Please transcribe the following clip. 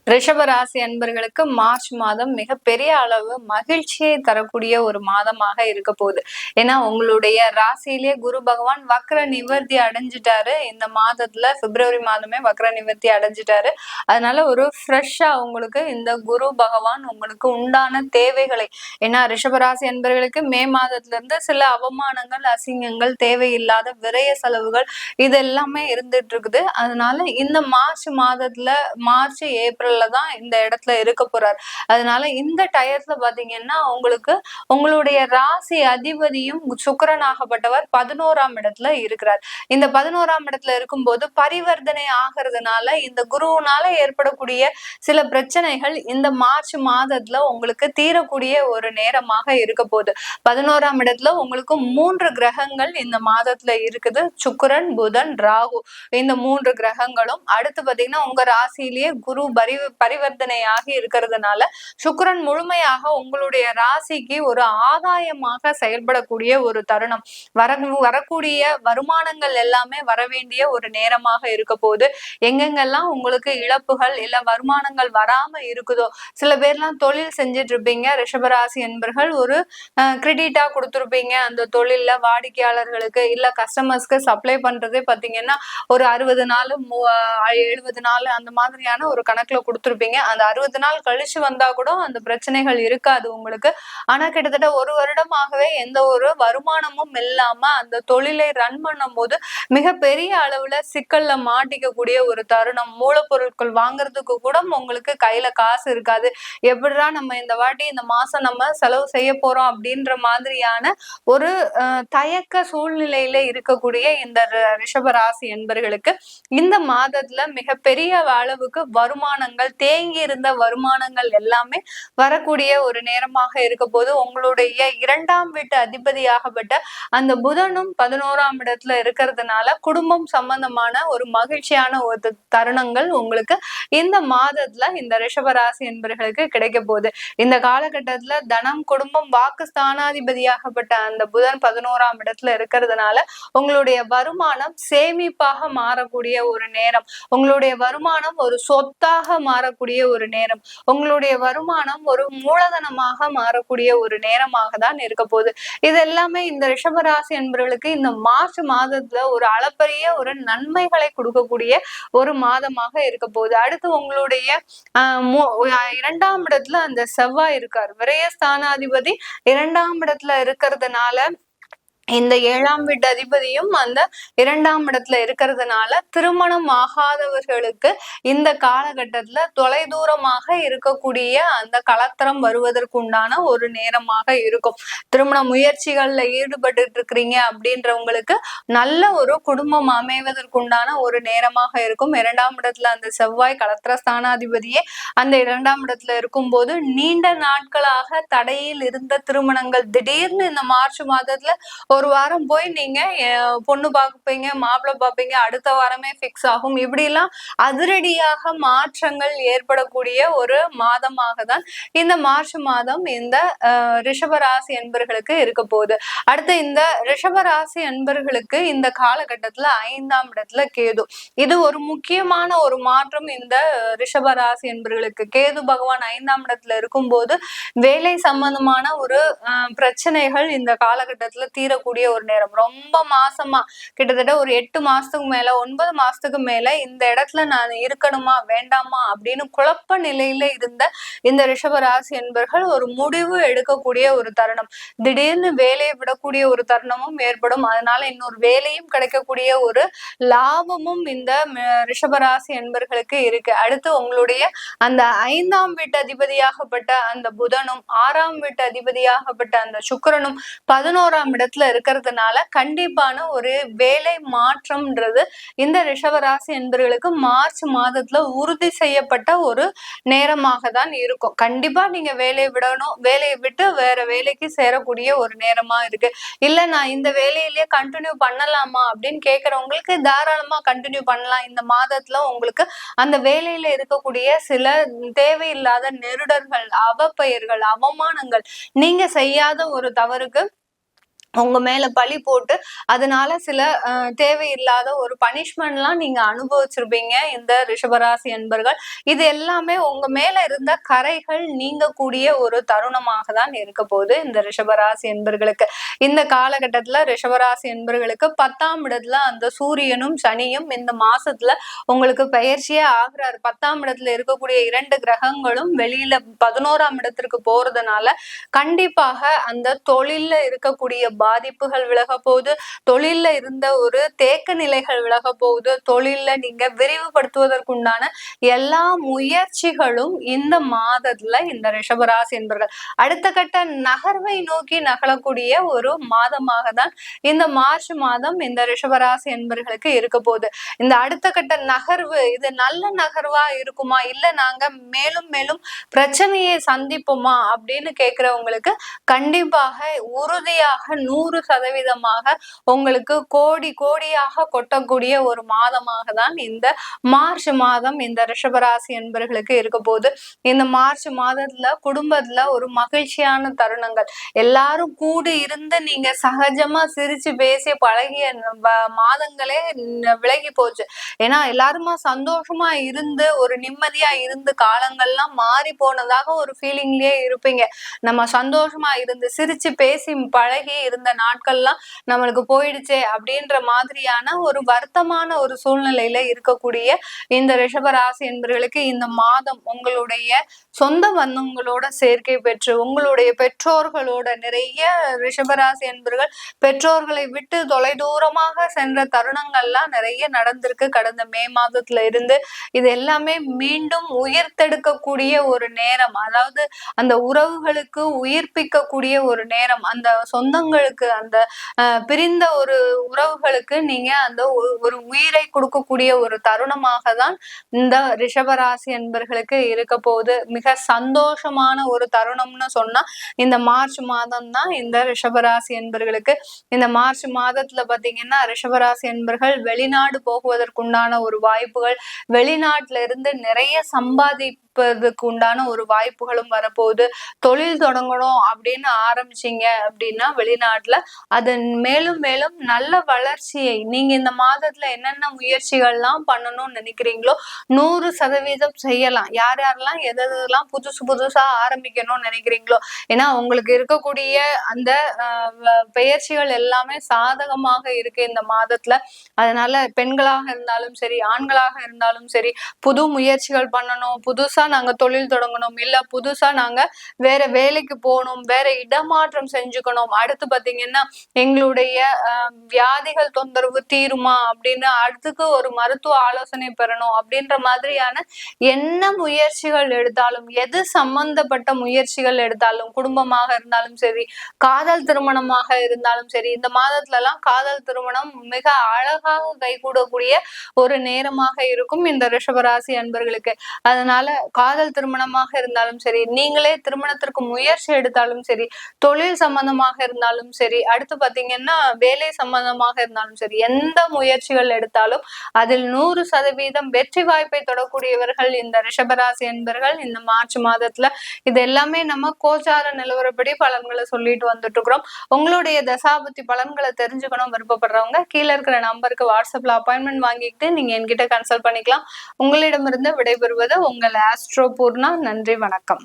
ரிஷபராசி அன்பர்களுக்கு மார்ச் மாதம் மிகப்பெரிய அளவு மகிழ்ச்சியை தரக்கூடிய ஒரு மாதமாக இருக்க போகுது. ஏன்னா உங்களுடைய ராசியிலே குரு பகவான் வக்ர நிவர்த்தி அடைஞ்சிட்டாரு. இந்த மாதத்துல பிப்ரவரி மாதமே வக்ர நிவர்த்தி அடைஞ்சிட்டாரு. அதனால ஒரு ஃப்ரெஷ்ஷா உங்களுக்கு இந்த குரு பகவான் உங்களுக்கு உண்டான தேவைகளை, ஏன்னா ரிஷபராசி அன்பர்களுக்கு மே மாதத்துல இருந்து சில அவமானங்கள், அசிங்கங்கள், தேவையில்லாத விரய செலவுகள் இது எல்லாமே இருந்துட்டு இருக்குது. அதனால இந்த மார்ச் மாதத்துல மார்ச் ஏப்ரல்ல தான் இந்த இடத்துல இருக்க போறார். அதனால இந்த டயத்துல பாத்தீங்கன்னா உங்களுக்கு உங்களுடைய ராசி அதிபதியும் சுக்கிரனாகப்பட்டவர் 11ஆம் இடத்துல இருக்கிறார். இந்த 11ஆம் இடத்துல இருக்கும்போது பரிவர்த்தனை ஆகிறதுனால இந்த குருவினால ஏற்படக்கூடிய சில பிரச்சனைகள் இந்த மார்ச் மாதத்துல உங்களுக்கு தீரக்கூடிய ஒரு நேரமாக இருக்க போகுது. 11ஆம் இடத்துல உங்களுக்கு 3 கிரகங்கள் இந்த மாதத்துல இருக்குது. சுக்கிரன், புதன், ராகு, இந்த 3 கிரகங்களும். அடுத்து பாத்தீங்கன்னா உங்க ராசியிலேயே குரு பரிவர்த்தனையாகி இருக்கிறதுனால சுக்கிரன் முழுமையாக உங்களுடைய ராசிக்கு ஒரு ஆதாயமாக செயல்படக்கூடிய ஒரு தருணம். வரக்கூடிய வருமானங்கள் எல்லாமே வரவேண்டிய ஒரு நேரமாக இருக்க போது. எங்கெங்கெல்லாம் உங்களுக்கு இழப்புகள் இல்ல வருமானங்கள் வராம இருக்குதோ, சில பேர்லாம் தொழில் செஞ்சிட்டு இருப்பீங்க ரிஷபராசி என்பர்கள், ஒரு கிரெடிட்டா கொடுத்துருப்பீங்க அந்த தொழில்ல வாடிக்கையாளர்களுக்கு இல்ல கஸ்டமர்ஸ்க்கு சப்ளை பண்றதே பாத்தீங்கன்னா ஒரு 60 நாள் 70 நாள் அந்த மாதிரியான ஒரு கணக்குல கொடுத்துருப்பீங்க. அந்த 60 நாள் கழிச்சு வந்தா கூட அந்த பிரச்சனைகள் இருக்காது உங்களுக்கு. ஆனா கிட்டத்தட்ட ஒரு வருடமாகவே எந்த ஒரு வருமானமும் இல்லாம அந்த தொழிலை ரன் பண்ணும் போது மிகப்பெரிய அளவுல சிக்கல்ல மாட்டிக்கக்கூடிய ஒரு தருணம். மூலப்பொருட்கள் வாங்குறதுக்கு கூட உங்களுக்கு கையில காசு இருக்காது. எப்படிடா நம்ம இந்த வாட்டி இந்த மாசம் நம்ம செலவு செய்ய போறோம் அப்படின்ற மாதிரியான ஒரு தயக்க சூழ்நிலையில இருக்கக்கூடிய இந்த ரிஷபராசி என்பர்களுக்கு இந்த மாதத்துல மிகப்பெரிய அளவுக்கு வருமானங்கள், தேங்கி இருந்த வருமானங்கள் எல்லாமே வரக்கூடிய ஒரு நேரமாக இருக்க போது. உங்களுடைய 2ஆம் வீட்டு அதிபதியாகப்பட்ட அந்த புதனும் 11ஆம் இடத்துல இருக்கிறதுனால குடும்பம் சம்பந்தமான ஒரு மகிழ்ச்சியான ஒரு தருணங்கள் உங்களுக்கு இந்த மாதத்துல இந்த ரிஷபராசி என்பர்களுக்கு கிடைக்க போகுது. இந்த காலகட்டத்துல தனம், குடும்பம், வாக்கு ஸ்தானாதிபதியாகப்பட்ட அந்த புதன் 11ஆம் இடத்துல இருக்கிறதுனால உங்களுடைய வருமானம் சேமிப்பாக மாறக்கூடிய ஒரு நேரம். உங்களுடைய வருமானம் ஒரு சொத்தாக மாறக்கூடிய ஒரு நேரம். உங்களுடைய வருமானம் ஒரு மூலதனமாக மாறக்கூடிய ஒரு நேரமாக தான் இருக்க போகுது. இது எல்லாமே இந்த ரிஷபராசி என்பவர்களுக்கு இந்த மார்ச் மாதத்துல ஒரு அளப்பரிய ஒரு நன்மைகளை கொடுக்கக்கூடிய ஒரு மாதமாக இருக்க போகுது. அடுத்து உங்களுடைய 2ஆம் இடத்துல அந்த செவ்வாய் இருக்கார். விரயஸ்தானாதிபதி 2ஆம் இடத்துல இருக்கிறதுனால இந்த 7ஆம் வீட்டு அதிபதியும் அந்த 2ஆம் இடத்துல இருக்கிறதுனால திருமணம் ஆகாதவர்களுக்கு இந்த காலகட்டத்துல தொலைதூரமாக இருக்கக்கூடிய அந்த கலத்திரம் வருவதற்கு உண்டான ஒரு நேரமாக இருக்கும். திருமண முயற்சிகள்ல ஈடுபட்டு இருக்கிறீங்க அப்படின்றவங்களுக்கு நல்ல ஒரு குடும்பம் அமைவதற்குண்டான ஒரு நேரமாக இருக்கும். 2ஆம் இடத்துல அந்த செவ்வாய் கலத்திர ஸ்தானாதிபதியே அந்த 2ஆம் இடத்துல இருக்கும் போது நீண்ட நாட்களாக தடையில் இருந்த திருமணங்கள் திடீர்னு இந்த மார்ச் மாதத்துல ஒரு வாரம் போய் நீங்க பொண்ணு பார்ப்பீங்க, மாப்பிள்ளை பார்ப்பீங்க, அடுத்த வாரமே பிக்ஸ் ஆகும். இப்படி எல்லாம் அதிரடியாக மாற்றங்கள் ஏற்படக்கூடிய ஒரு மாதமாக தான் இந்த மார்ச் மாதம் இந்த ரிஷபராசி என்பர்களுக்கு இருக்க போகுது. அடுத்து இந்த ரிஷபராசி என்பர்களுக்கு இந்த காலகட்டத்துல 5ஆம் இடத்துல கேது. இது ஒரு முக்கியமான ஒரு மாற்றம் இந்த ரிஷபராசி என்பர்களுக்கு. கேது பகவான் 5ஆம் இடத்துல இருக்கும்போது வேலை சம்பந்தமான ஒரு பிரச்சனைகள் இந்த காலகட்டத்துல தீரக்கூடிய ஒரு நேரம். ரொம்ப மாசமா கிட்டத்தட்ட ஒரு 8 மாசத்துக்கு மேல 9 மாசத்துக்கு மேல இந்த இடத்துல நான் இருக்கணுமா வேண்டாமா அப்படின்னு குழப்ப நிலையில இருந்த இந்த ரிஷபராசி என்பர்கள் ஒரு முடிவு எடுக்கக்கூடிய ஒரு தருணம். திடீர்னு வேலையை விடக்கூடிய ஒரு தருணமும் ஏற்படும். அதனால இன்னொரு வேலையும் கிடைக்கக்கூடிய ஒரு லாபமும் இந்த ரிஷபராசி என்பர்களுக்கு இருக்கு. அடுத்து உங்களுடைய அந்த 5ஆம் வீட்டு அதிபதியாகப்பட்ட அந்த புதனும் 6ஆம் வீட்டு அதிபதியாகப்பட்ட அந்த சுக்கிரனும் 11ஆம் இடத்துல இருக்கிறதுனால கண்டிப்பான ஒரு வேலை மாற்றம்ன்றது இந்த ரிஷபராசி என்பவர்களுக்கு மார்ச் மாதத்துல உறுதி செய்யப்பட்ட ஒரு நேரமாக தான் இருக்கும். கண்டிப்பா நீங்க வேலையை விடணும், வேலையை விட்டு வேற வேலைக்கு சேரக்கூடிய ஒரு நேரமா இருக்கு. இல்ல நான் இந்த வேலையிலேயே கண்டினியூ பண்ணலாமா அப்படின்னு கேட்கறவங்களுக்கு தாராளமா கண்டினியூ பண்ணலாம். இந்த மாதத்துல உங்களுக்கு அந்த வேலையில இருக்கக்கூடிய சில தேவையில்லாத நெருடர்கள், அவப்பெயர்கள், அவமானங்கள், நீங்க செய்யாத ஒரு தவறுக்கு உங்க மேல பழி போட்டு அதனால சில தேவையில்லாத ஒரு பனிஷ்மெண்ட்லாம் நீங்க அனுபவிச்சிருப்பீங்க இந்த ரிஷபராசி அன்பர்கள். இது எல்லாமே உங்க மேல இருந்த கரைகள் நீங்கக்கூடிய ஒரு தருணமாக தான் இருக்க போகுது இந்த ரிஷபராசி அன்பர்களுக்கு. இந்த காலகட்டத்துல ரிஷபராசி அன்பர்களுக்கு 10ஆம் இடத்துல அந்த சூரியனும் சனியும் இந்த மாசத்துல உங்களுக்கு பெயர்ச்சியே ஆகுறாரு. 10ஆம் இடத்துல இருக்கக்கூடிய 2 கிரகங்களும் வெளியில 11ஆம் இடத்திற்கு போறதுனால கண்டிப்பாக அந்த தொழில்ல இருக்கக்கூடிய பாதிப்புகள் விலக போகுது. தொழில்ல இருந்த ஒரு தேக்க நிலைகள் விலக போகுது. தொழில்ல நீங்க விரிவுபடுத்துவதற்குண்டான எல்லா முயற்சிகளும் இந்த மாதத்துல இந்த ரிஷபராசி என்பர்கள் அடுத்த கட்ட நகர்வை நோக்கி நகரக்கூடிய ஒரு மாதமாக தான் இந்த மார்ச் மாதம் இந்த ரிஷபராசி என்பர்களுக்கு இருக்க போகுது. இந்த அடுத்த கட்ட நகர்வு இது நல்ல நகர்வா இருக்குமா, இல்ல நாங்க மேலும் மேலும் பிரச்சனையை சந்திப்போமா அப்படின்னு கேட்கிறவங்களுக்கு கண்டிப்பாக உறுதியாக 100% உங்களுக்கு கோடி கோடியாக கொட்டக்கூடிய ஒரு மாதமாக தான் இந்த மார்ச் மாதம் இந்த ரிஷபராசி என்பர்களுக்கு இருக்க போகுது. இந்த மார்ச் மாதத்துல குடும்பத்துல ஒரு மகிழ்ச்சியான தருணங்கள், எல்லாரும் கூடி இருந்து நீங்க சகஜமா சிரிச்சு பேசி பழகிய மாதங்களே விலகி போச்சு. ஏன்னா எல்லாருமா சந்தோஷமா இருந்து ஒரு நிம்மதியா இருந்து காலங்கள்லாம் மாறி போனதாக ஒரு ஃபீலிங்லயே இருப்பீங்க. நம்ம சந்தோஷமா இருந்து சிரிச்சு பேசி பழகி இருந்த நாட்கள்லாம் நம்மளுக்கு போயிடுச்சே அப்படின்ற மாதிரியான ஒரு வருத்தமான ஒரு சூழ்நிலையில இருக்கக்கூடிய இந்த ரிஷபராசி என்பவர்களுக்கு இந்த மாதம் உங்களுடைய சொந்த பந்தங்களோட சேர்க்கை பெற்று உங்களுடைய பெற்றோர்களோட நிறைய ரிஷபராசி என்பவர்கள் பெற்றோர்களை விட்டு தொலைதூரமாக சென்ற தருணங்கள்லாம் நிறைய நடந்திருக்கு கடந்த மே மாதத்துல இருந்து. இது எல்லாமே மீண்டும் உயிர்த்தெடுக்கக்கூடிய ஒரு நேரம், அதாவது அந்த உறவுகளுக்கு உயிர்ப்பிக்கக்கூடிய ஒரு நேரம், அந்த சொந்தங்களுக்கு அந்த பிரிந்த ஒரு உறவுகளுக்கு நீங்க அந்த ஒரு உயிரை கொடுக்கக்கூடிய ஒரு தருணமாக தான் இந்த ரிஷபராசி என்பர்களுக்கு இருக்க போகுது. மிக சந்தோஷமான ஒரு தருணம்னு சொன்னா இந்த மார்ச் மாதம் தான் இந்த ரிஷபராசி என்பர்களுக்கு. இந்த மார்ச் மாதத்துல பாத்தீங்கன்னா ரிஷபராசி என்பர்கள் வெளிநாடு போகுவதற்குண்டான ஒரு வாய்ப்புகள், வெளிநாட்டுல இருந்து நிறைய சம்பாதிப்பதற்கு உண்டான ஒரு வாய்ப்புகளும் வரப்போகுது. தொழில் தொடங்கணும் அப்படின்னு ஆரம்பிச்சீங்க அப்படின்னா வெளிநாட்டுல அது மேலும் மேலும் நல்ல வளர்ச்சியை நீங்க இந்த மாதத்துல என்னென்ன முயற்சிகள்லாம் பண்ணணும்னு நினைக்கிறீங்களோ 100% செய்யலாம். யார் யாரெல்லாம் எதெல்லாம் புதுசு புதுசா ஆரம்பிக்கணும்னு நினைக்கிறீங்களோ, ஏன்னா உங்களுக்கு இருக்கக்கூடிய அந்த பெயர்ச்சிகள் எல்லாமே சாதகமாக இருக்கு இந்த மாதத்துல. அதனால பெண்களாக இருந்தாலும் சரி ஆண்களாக இருந்தாலும் சரி புது முயற்சிகள் பண்ணணும், புதுசா நாங்க தொழில் தொடங்கணும், இல்ல புதுசா நாங்க வேற வேலைக்கு போகணும், வேற இடமாற்றம் செஞ்சுக்கணும், அடுத்து பாத்தீங்கன்னா எங்களுடைய வியாதிகள் தொந்தரவு தீருமா அப்படின்னு அடுத்துக்கு ஒரு மருத்துவ ஆலோசனை பெறணும் அப்படின்ற மாதிரியான என்ன முயற்சிகள் எடுத்தாலும், எது சம்பந்தப்பட்ட முயற்சிகள் எடுத்தாலும், குடும்பமாக இருந்தாலும் சரி காதல் திருமணமாக இருந்தாலும் சரி, இந்த மாதத்துல எல்லாம் காதல் திருமணம் மிக அழகாக கைகூடக்கூடிய ஒரு நேரமாக இருக்கும் இந்த ரிஷபராசி அன்பர்களுக்கு. அதனால காதல் திருமணமாக இருந்தாலும் சரி, நீங்களே திருமணத்திற்கு முயற்சி எடுத்தாலும் சரி, தொழில் சம்பந்தமாக இருந்தாலும் சரி, அடுத்து பாத்தீங்கன்னா வேலை சம்பந்தமாக இருந்தாலும் சரி, எந்த முயற்சிகள் எடுத்தாலும் அதில் 100% வெற்றி வாய்ப்பை தொடக்கூடியவர்கள் இந்த ரிஷபராசி என்பர்கள் இந்த மார்ச் மாதத்துல. இது எல்லாமே நம்ம கோச்சார நிலவரப்படி பலன்களை சொல்லிட்டு வந்துட்டு இருக்கிறோம். உங்களுடைய தசாபுத்தி பலன்களை தெரிஞ்சுக்கணும் விருப்பப்படுறவங்க கீழே இருக்கிற நம்பருக்கு வாட்ஸ்அப்ல அப்பாயின்மெண்ட் வாங்கிக்கிட்டு நீங்க என்கிட்ட கன்சல்ட் பண்ணிக்கலாம். உங்களிடமிருந்து விடைபெறுவது உங்கள் ஆஸ்ட்ரோ பூர்ணா. நன்றி, வணக்கம்.